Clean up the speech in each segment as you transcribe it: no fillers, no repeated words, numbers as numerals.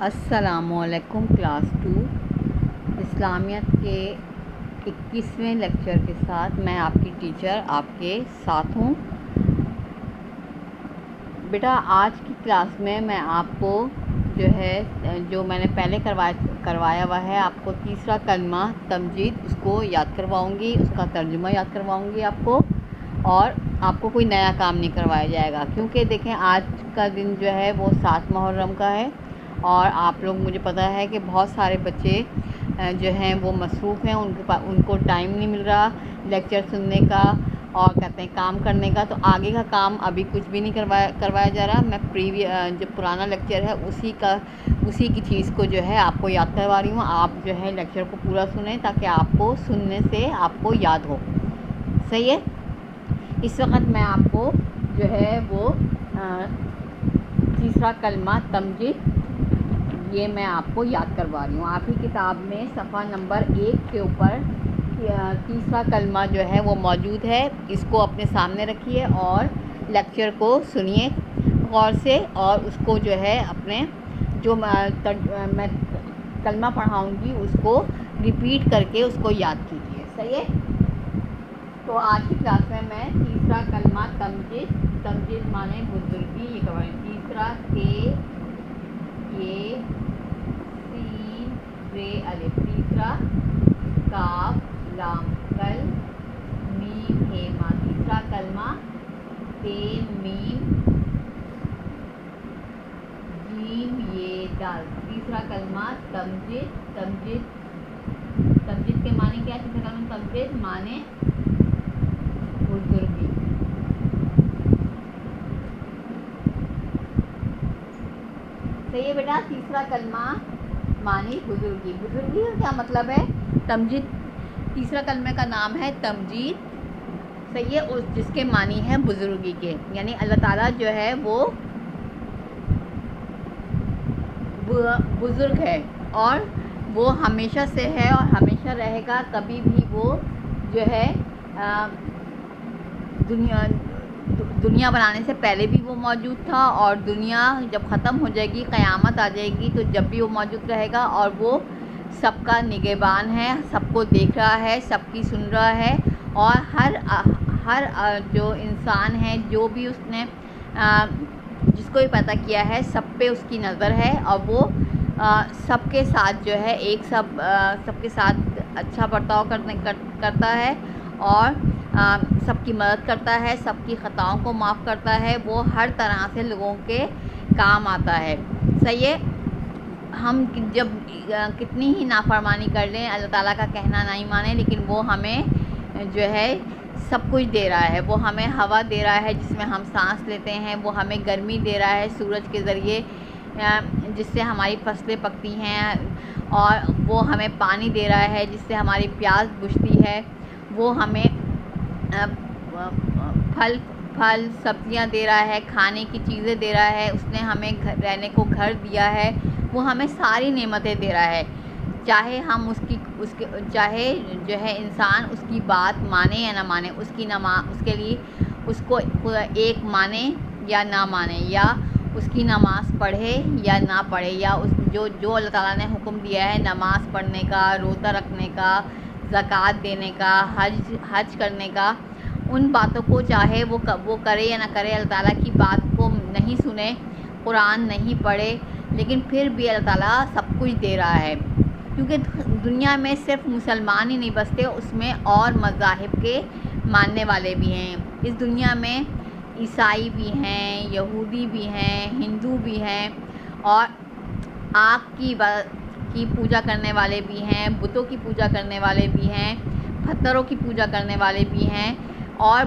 السلام علیکم کلاس 2 اسلامیت کے 21ویں لیکچر کے ساتھ میں آپ کی ٹیچر آپ کے ساتھ ہوں۔ بیٹا آج کی کلاس میں آپ کو جو میں نے پہلے کروایا ہوا ہے، آپ کو تیسرا کلمہ تمجید اس کو یاد کرواؤں گی، اس کا ترجمہ یاد کرواؤں گی آپ کو، اور آپ کو کوئی نیا کام نہیں کروایا جائے گا، کیونکہ دیکھیں آج کا دن جو ہے وہ 7 محرم کا ہے، اور آپ لوگ مجھے پتہ ہے کہ بہت سارے بچے جو ہیں وہ مصروف ہیں، ان کو ٹائم نہیں مل رہا لیکچر سننے کا اور کہتے ہیں کام کرنے کا، تو آگے کا کام ابھی کچھ بھی نہیں کروایا جا رہا۔ میں جو پرانا لیکچر ہے اسی کی چیز کو جو ہے آپ کو یاد کروا رہی ہوں۔ آپ جو ہے لیکچر کو پورا سنیں تاکہ آپ کو سننے سے آپ کو یاد ہو، صحیح ہے۔ اس وقت میں آپ کو جو ہے وہ تیسرا کلمہ تمجید یہ میں آپ کو یاد کروا رہی ہوں۔ آپ ہی کتاب میں صفحہ نمبر 1 کے اوپر تیسرا کلمہ جو ہے وہ موجود ہے، اس کو اپنے سامنے رکھیے اور لیکچر کو سنیے غور سے، اور اس کو جو ہے اپنے جو میں کلمہ پڑھاؤں گی اس کو ریپیٹ کر کے اس کو یاد کیجیے، صحیح ہے۔ تو آج کی کلاس میں تیسرا کلمہ تمجید مانے بزرگی یہ کروائی۔ تیسرا سین رے الف، تیسرا کاف لام کل میم ہے ماں، تیسرا کلمہ تین میم جیم یہ دال، تیسرا کلمہ تمجید کے معنی کیا ہے؟ تیسرا کلمہ تمجید مانے بزرگی۔ صحیح ہے بیٹا، تیسرا کلمہ معنی بزرگی۔ بزرگی کا کیا مطلب ہے؟ تمجید، تیسرا کلمہ کا نام ہے تمجید، صحیح ہے، جس کے معنی ہے بزرگی کے، یعنی اللہ تعالیٰ جو ہے وہ بزرگ ہے، اور وہ ہمیشہ سے ہے اور ہمیشہ رہے گا، کبھی بھی وہ جو ہے دنیا بنانے سے پہلے بھی وہ موجود تھا، اور دنیا جب ختم ہو جائے گی، قیامت آ جائے گی، تو جب بھی وہ موجود رہے گا، اور وہ سب کا نگہبان ہے، سب کو دیکھ رہا ہے، سب کی سن رہا ہے، اور ہر جو انسان ہے، جو بھی اس نے جس کو بھی پیدا کیا ہے، سب پہ اس کی نظر ہے، اور وہ سب کے ساتھ جو ہے سب کے ساتھ اچھا برتاؤ کرتا ہے، اور سب کی مدد کرتا ہے، سب کی خطاؤں کو معاف کرتا ہے، وہ ہر طرح سے لوگوں کے کام آتا ہے، صحیح ہے۔ ہم جب کتنی ہی نافرمانی کر لیں، اللہ تعالیٰ کا کہنا نہیں مانیں، لیکن وہ ہمیں جو ہے سب کچھ دے رہا ہے، وہ ہمیں ہوا دے رہا ہے جس میں ہم سانس لیتے ہیں، وہ ہمیں گرمی دے رہا ہے سورج کے ذریعے جس سے ہماری فصلیں پکتی ہیں، اور وہ ہمیں پانی دے رہا ہے جس سے ہماری پیاس بجھتی ہے، وہ ہمیں پھل سبزیاں دے رہا ہے، کھانے کی چیزیں دے رہا ہے، اس نے ہمیں رہنے کو گھر دیا ہے، وہ ہمیں ساری نعمتیں دے رہا ہے، چاہے ہم چاہے جو ہے انسان اس کی بات مانے یا نہ مانے، اس کے لیے اس کو ایک مانے یا نہ مانے، یا اس کی نماز پڑھے یا نہ پڑھے، یا جو اللہ تعالیٰ نے حکم دیا ہے نماز پڑھنے کا، روزہ رکھنے کا، زکوٰۃ دینے کا، حج کرنے کا، ان باتوں کو چاہے وہ کرے یا نہ کرے، اللہ تعالیٰ کی بات کو نہیں سنے، قرآن نہیں پڑھے، لیکن پھر بھی اللہ تعالیٰ سب کچھ دے رہا ہے، کیونکہ دنیا میں صرف مسلمان ہی نہیں بستے، اس میں اور مذاہب کے ماننے والے بھی ہیں، اس دنیا میں عیسائی بھی ہیں، یہودی بھی ہیں، ہندو بھی ہیں، اور آگ کی پوجا کرنے والے بھی ہیں، بتوں کی پوجا کرنے والے بھی ہیں، پتھروں کی پوجا کرنے والے بھی ہیں، اور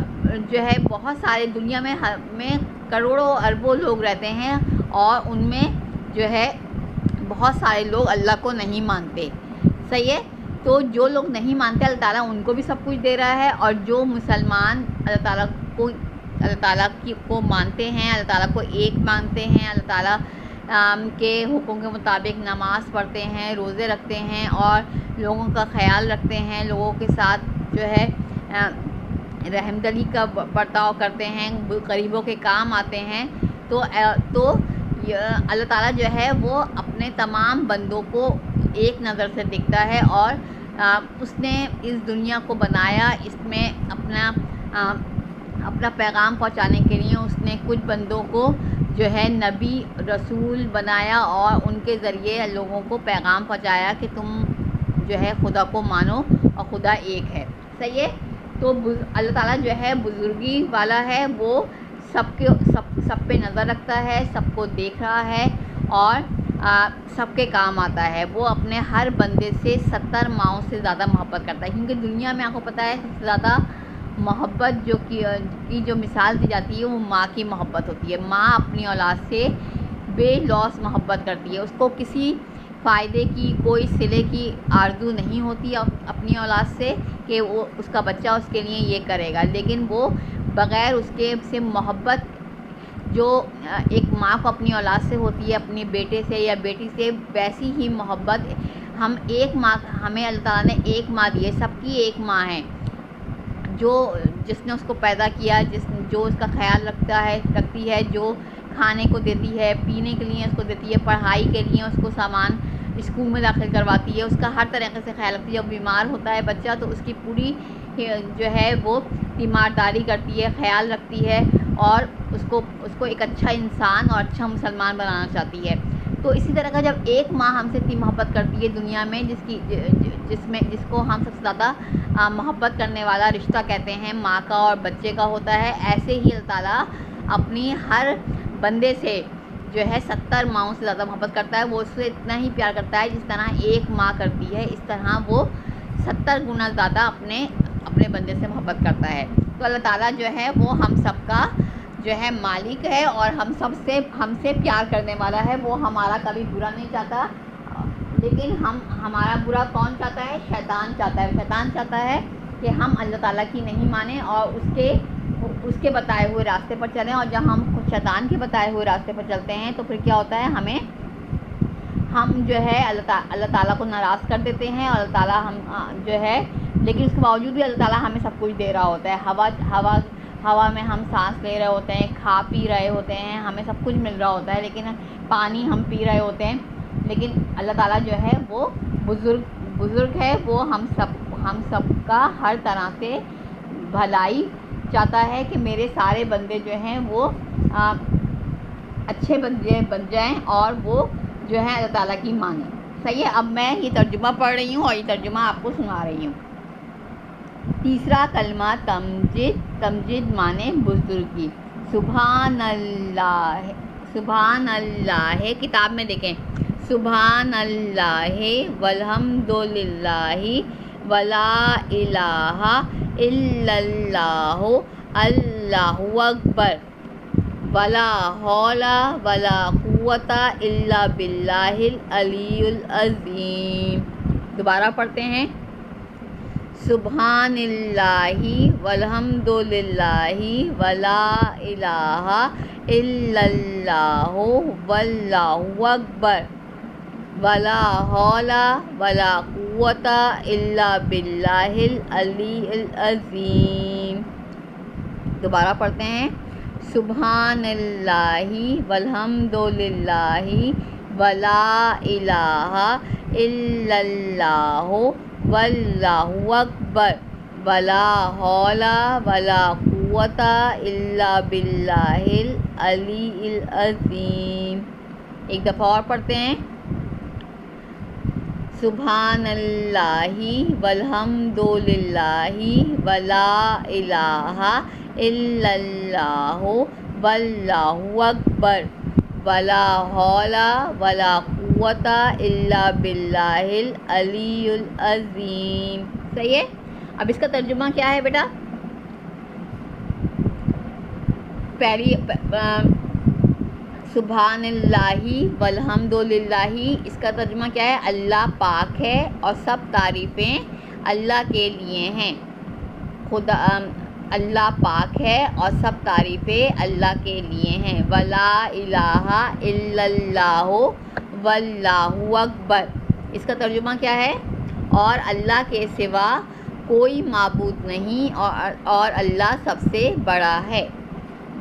جو ہے بہت سارے دنیا میں کروڑوں اربوں لوگ رہتے ہیں، اور ان میں جو ہے بہت سارے لوگ اللہ کو نہیں مانتے، صحیح ہے۔ تو جو لوگ نہیں مانتے اللہ تعالیٰ ان کو بھی سب کچھ دے رہا ہے، اور جو مسلمان اللہ تعالیٰ کو مانتے ہیں، اللہ تعالیٰ کو ایک مانتے ہیں، اللہ تعالیٰ کے حکم کے مطابق نماز پڑھتے ہیں، روزے رکھتے ہیں، اور لوگوں کا خیال رکھتے ہیں، لوگوں کے ساتھ جو ہے رحمدلی کا برتاؤ کرتے ہیں، غریبوں کے کام آتے ہیں، تو اللہ تعالیٰ جو ہے وہ اپنے تمام بندوں کو ایک نظر سے دیکھتا ہے، اور اس نے اس دنیا کو بنایا، اس میں اپنا پیغام پہنچانے کے لیے اس نے کچھ بندوں کو جو ہے نبی رسول بنایا، اور ان کے ذریعے لوگوں کو پیغام پہنچایا کہ تم جو ہے خدا کو مانو اور خدا ایک ہے. صحیح ہے. تو اللہ تعالیٰ جو ہے بزرگی والا ہے، وہ سب پہ نظر رکھتا ہے، سب کو دیکھ رہا ہے اور سب کے کام آتا ہے. وہ اپنے ہر بندے سے 70 ماؤں سے زیادہ محبت کرتا ہے، کیونکہ دنیا میں آپ کو پتہ ہے سب سے زیادہ محبت جو مثال دی جاتی ہے وہ ماں کی محبت ہوتی ہے. ماں اپنی اولاد سے بے لوث محبت کرتی ہے، اس کو کسی فائدے کی، کوئی صلے کی آرزو نہیں ہوتی اپنی اولاد سے کہ وہ اس کا بچہ اس کے لیے یہ کرے گا، لیکن وہ بغیر اس کے سے محبت جو ایک ماں کو اپنی اولاد سے ہوتی ہے، اپنے بیٹے سے یا بیٹی سے، ویسی ہی محبت ہمیں اللہ تعالیٰ نے ایک ماں دی ہے، سب کی ایک ماں ہے، جس نے اس کو پیدا کیا، جو اس کا خیال رکھتی ہے، جو کھانے کو دیتی ہے، پینے کے لیے اس کو دیتی ہے، پڑھائی کے لیے اس کو سامان اسکول میں داخل کرواتی ہے، اس کا ہر طریقے سے خیال رکھتی ہے. جب بیمار ہوتا ہے بچہ تو اس کی پوری جو ہے وہ تیمارداری کرتی ہے، خیال رکھتی ہے، اور اس کو ایک اچھا انسان اور اچھا مسلمان بنانا چاہتی ہے. تو اسی طرح کا جب ایک ماں ہم سے اتنی محبت کرتی ہے دنیا میں، جس کو ہم سب سے زیادہ محبت کرنے والا رشتہ کہتے ہیں ماں کا اور بچے کا ہوتا ہے، ایسے ہی اللہ تعالیٰ اپنی ہر بندے سے جو ہے 70 ماؤں سے زیادہ محبت کرتا ہے. وہ اس سے اتنا ہی پیار کرتا ہے جس طرح ایک ماں کرتی ہے، اس طرح وہ 70 گنا زیادہ اپنے بندے سے محبت کرتا ہے. تو اللہ تعالیٰ جو ہے وہ ہم سب کا جو ہے مالک ہے، اور ہم سے پیار کرنے والا ہے. وہ ہمارا کبھی برا نہیں چاہتا، لیکن ہمارا برا کون چاہتا ہے؟ شیطان چاہتا ہے. شیطان چاہتا ہے کہ ہم اللہ تعالیٰ کی نہیں مانیں اور اس کے بتائے ہوئے راستے پر چلیں، اور جب ہم شیطان کے بتائے ہوئے راستے پر چلتے ہیں تو پھر کیا ہوتا ہے؟ ہم جو ہے اللہ تعالیٰ کو ناراض کر دیتے ہیں، اور اللہ تعالیٰ ہم جو ہے، لیکن اس کے باوجود بھی اللہ تعالیٰ ہمیں سب کچھ دے رہا ہوتا ہے. ہوا میں ہم سانس لے رہے ہوتے ہیں، کھا پی رہے ہوتے ہیں، ہمیں سب کچھ مل رہا ہوتا ہے، لیکن پانی ہم پی رہے ہوتے ہیں. لیکن اللہ تعالیٰ جو ہے وہ بزرگ ہے، وہ ہم سب کا ہر طرح سے بھلائی چاہتا ہے کہ میرے سارے بندے جو ہیں وہ اچھے بن جائیں اور وہ جو ہے اللہ تعالیٰ کی مانیں. صحیح ہے. اب میں یہ ترجمہ پڑھ رہی ہوں اور یہ ترجمہ آپ کو سنا رہی ہوں. تیسرا کلمہ تمجید معنی بزرگی. سبحان اللہ کتاب میں دیکھیں، سبحان اللہ والحمد للہ ولا الہ الا اللہ اللہ اکبر ولا حول ولا قوت الا باللہ العلی العظیم. دوبارہ پڑھتے ہیں. سبحان اللہ والحمد للہ ولا الہ الا اللہ واللہ اکبر ولا حول ولا قوت الا باللہ العلی العظیم. دوبارہ پڑھتے ہیں. سبحان اللہ والحمد للہ ولا الہ الا اللہ واللہ اکبر ولا حول ولا قوت الا باللہ العلی العظیم. ایک دفعہ اور پڑھتے ہیں. سبحان اللہ والحمد للہ ولا الہ الا اللہ واللہ اکبر ولا حول ولا قوت الا باللہ العلی العظیم. صحیح ہے. اب اس کا ترجمہ کیا ہے بیٹا؟ پہلی سبحان اللہ والحمد للہ، اس کا ترجمہ کیا ہے؟ اللہ پاک ہے اور سب تعریفیں اللہ کے لیے ہیں. اللہ پاک ہے اور سب تعریفیں اللہ کے لیے ہیں. ولا الہ الا اللہ واللہ اکبر، اس کا ترجمہ کیا ہے؟ اور اللہ کے سوا کوئی معبود نہیں اور اللہ سب سے بڑا ہے.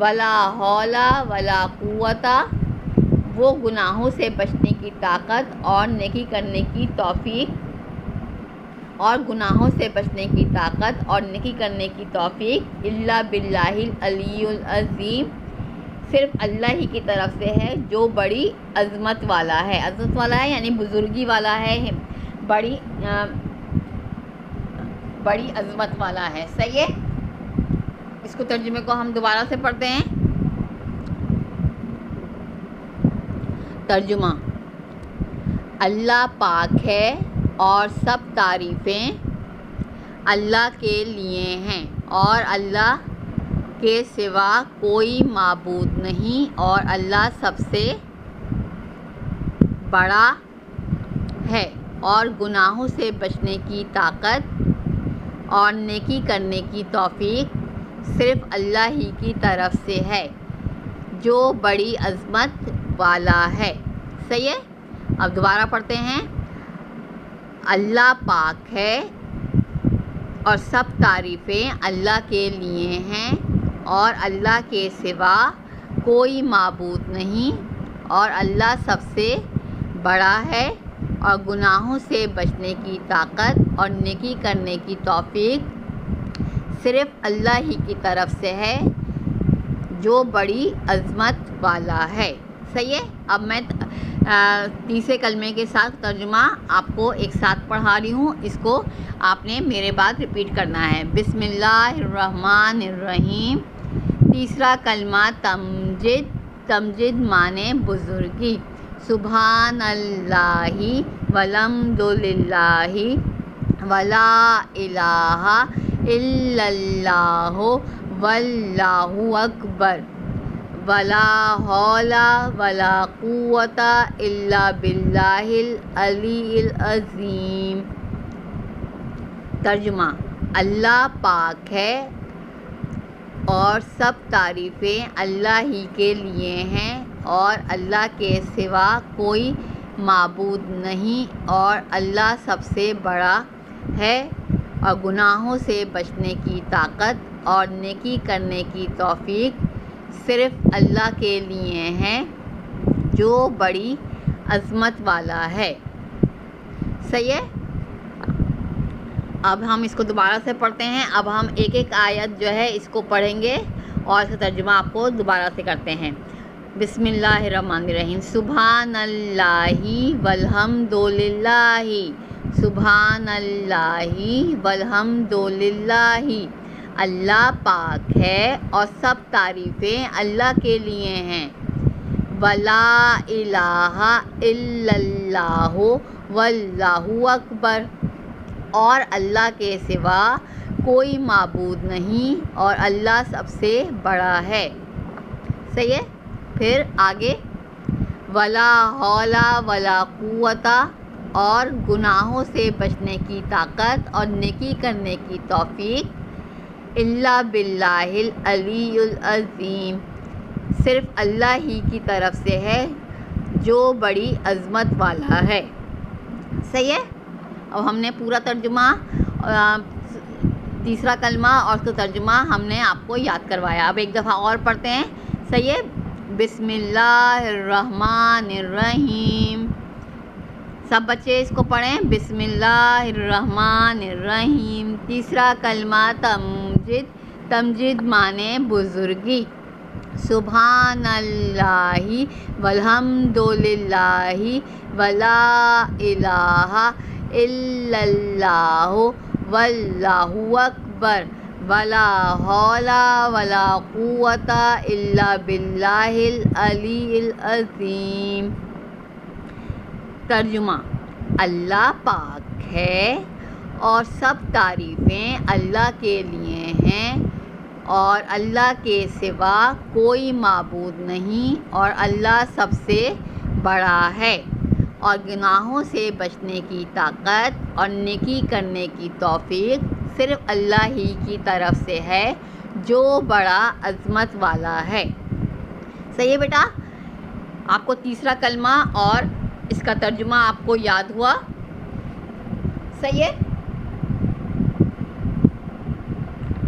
ولا حول ولا قوت، وہ گناہوں سے بچنے کی طاقت اور نیکی کرنے کی توفیق الا باللہ العلی العظیم صرف اللہ ہی کی طرف سے ہے جو بڑی عظمت والا ہے یعنی بزرگی والا ہے، بڑی عظمت والا ہے۔ صحیح ہے؟ اس کو ترجمے کو ہم دوبارہ سے پڑھتے ہیں۔ ترجمہ: اللہ پاک ہے اور سب تعریفیں اللہ کے لیے ہیں، اور اللہ کے سوا کوئی معبود نہیں، اور اللہ سب سے بڑا ہے، اور گناہوں سے بچنے کی طاقت اور نیکی کرنے کی توفیق صرف اللہ ہی کی طرف سے ہے جو بڑی عظمت والا ہے۔ صحیح ہے؟ اب دوبارہ پڑھتے ہیں۔ اللہ پاک ہے اور سب تعریفیں اللہ کے لیے ہیں، اور اللہ کے سوا کوئی معبود نہیں، اور اللہ سب سے بڑا ہے، اور گناہوں سے بچنے کی طاقت اور نیکی کرنے کی توفیق صرف اللہ ہی کی طرف سے ہے جو بڑی عظمت والا ہے۔ صحیح ہے؟ اب میں تیسرے کلمے کے ساتھ ترجمہ آپ کو ایک ساتھ پڑھا رہی ہوں، اس کو آپ نے میرے بعد ریپیٹ کرنا ہے۔ بسم اللہ الرحمن الرحیم۔ تیسرا کلمہ تمجد معنی بزرگی۔ سبحان اللہ والحمد للہ ولا الہ الا اللہ واللہ اکبر ولا حول ولا قوۃ الا باللہ العلی العظیم۔ ترجمہ: اللہ پاک ہے اور سب تعریفیں اللہ ہی کے لیے ہیں، اور اللہ کے سوا کوئی معبود نہیں، اور اللہ سب سے بڑا ہے، اور گناہوں سے بچنے کی طاقت اور نیکی کرنے کی توفیق صرف اللہ کے لیے ہے جو بڑی عظمت والا ہے۔ صحیح ہے؟ اب ہم اس کو دوبارہ سے پڑھتے ہیں۔ اب ہم ایک ایک آیت جو ہے اس کو پڑھیں گے اور اس کا ترجمہ آپ کو دوبارہ سے کرتے ہیں۔ بسم اللہ الرحمن الرحیم۔ سبحان اللہ والحمد للہ سبحان اللہ والحمد للہ۔ اللہ پاک ہے اور سب تعریفیں اللہ کے لیے ہیں۔ ولا الہ الا اللہ واللہ اکبر، اور اللہ کے سوا کوئی معبود نہیں، اور اللہ سب سے بڑا ہے۔ صحیح ہے؟ پھر آگے ولا حول ولا قوت، اور گناہوں سے بچنے کی طاقت اور نیکی کرنے کی توفیق الا باللہ العلی العظیم، صرف اللہ ہی کی طرف سے ہے جو بڑی عظمت والا ہے۔ صحیح ہے؟ اب ہم نے پورا ترجمہ تیسرا کلمہ اور اس کا ترجمہ ہم نے آپ کو یاد کروایا۔ اب ایک دفعہ اور پڑھتے ہیں۔ صحیح ہے؟ بسم اللہ الرحمن الرحیم۔ سب بچے اس کو پڑھیں۔ بسم اللہ الرحمن الرحیم۔ تیسرا کلمہ تمجد معنی بزرگی۔ سبحان اللہ والحمد للہ ولا الہ الا اللہ واللہ اکبر ولا حول ولا قوۃ الا باللہ العلی العظیم۔ ترجمہ: اللہ پاک ہے اور سب تعریفیں اللہ کے لیے ہیں، اور اللہ کے سوا کوئی معبود نہیں، اور اللہ سب سے بڑا ہے، اور گناہوں سے بچنے کی طاقت اور نیکی کرنے کی توفیق صرف اللہ ہی کی طرف سے ہے جو بڑا عظمت والا ہے۔ صحیح ہے بیٹا؟ آپ کو تیسرا کلمہ اور اس کا ترجمہ آپ کو یاد ہوا؟ صحیح ہے؟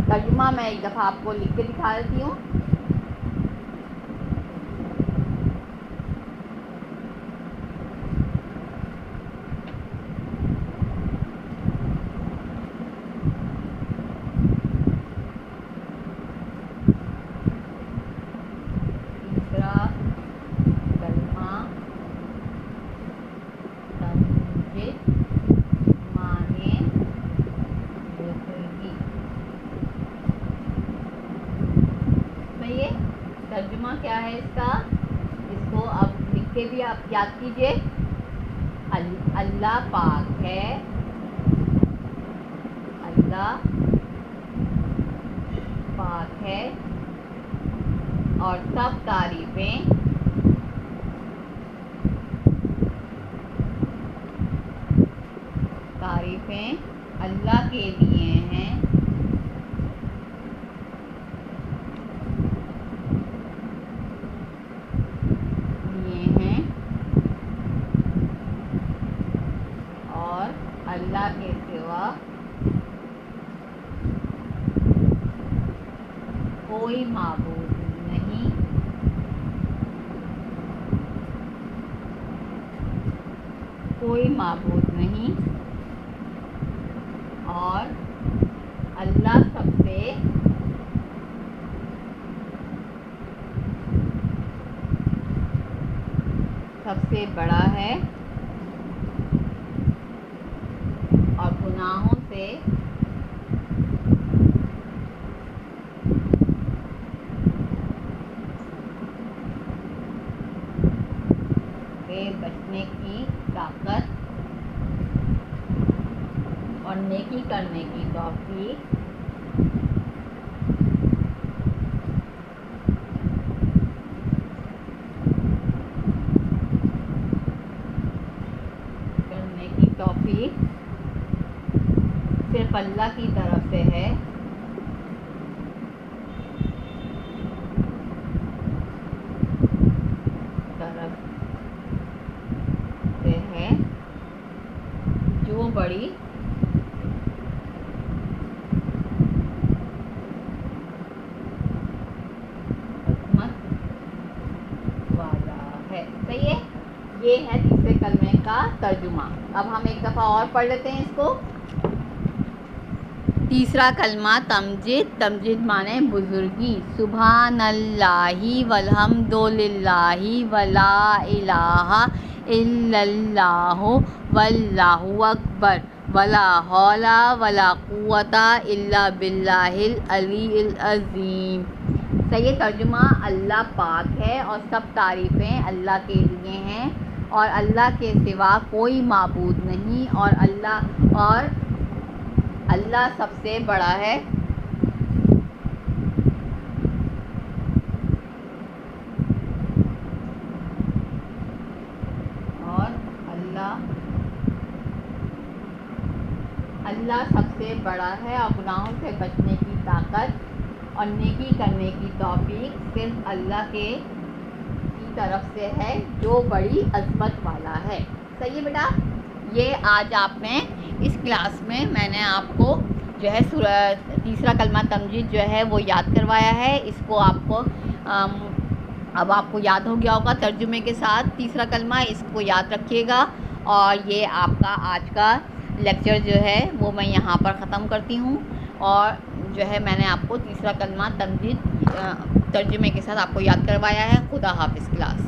ترجمہ میں ایک دفعہ آپ کو لکھ کے دکھا دیتی ہوں۔ اس کے بھی آپ یاد کیجئے، اللہ پاک ہے، اللہ پاک ہے اور سب تعریفیں اللہ کے لیے ہیں، اور اللہ کے سوا کوئی معبود نہیں، اور اللہ سب سے بڑا ہے اور گناہوں سے بچنے کی طاقت اور نیکی کرنے کی توفیق صرف اللہ کی طرف سے ہے، جو بڑی عظمت والا ہے۔ صحیح ہے، یہ ہے تیسرے کلمے کا ترجمہ۔ اب ہم ایک دفعہ اور پڑھ لیتے ہیں اس کو۔ تیسرا کلمہ تمجید۔ تمجید معنی بزرگی۔ سبحان اللہ والحمد للہ ولا الہ الا اللہ واللہ اکبر ولا حول ولا قوت الا باللہ العلی العظیم۔ صحیح ترجمہ، اللہ پاک ہے اور سب تعریفیں اللہ کے لیے ہیں، اور اللہ کے سوا کوئی معبود نہیں، اور اللہ سب سے بڑا ہے، اور اللہ سب سے بڑا ہے اور گناہوں سے بچنے کی طاقت اور نیکی کرنے کی توفیق صرف اللہ کی طرف سے ہے، جو بڑی عظمت والا ہے۔ صحیح ہے بیٹا، یہ آج آپ نے اس کلاس میں نے آپ کو جو ہے تیسرا کلمہ تمجید جو ہے وہ یاد کروایا ہے۔ اس کو آپ کو اب آپ کو یاد ہو گیا ہوگا ترجمے کے ساتھ تیسرا کلمہ، اس کو یاد رکھیے گا۔ اور یہ آپ کا آج کا لیکچر جو ہے وہ میں یہاں پر ختم کرتی ہوں، اور جو ہے میں نے آپ کو تیسرا کلمہ تمجید ترجمے کے ساتھ آپ کو یاد کروایا ہے۔ خدا حافظ کلاس۔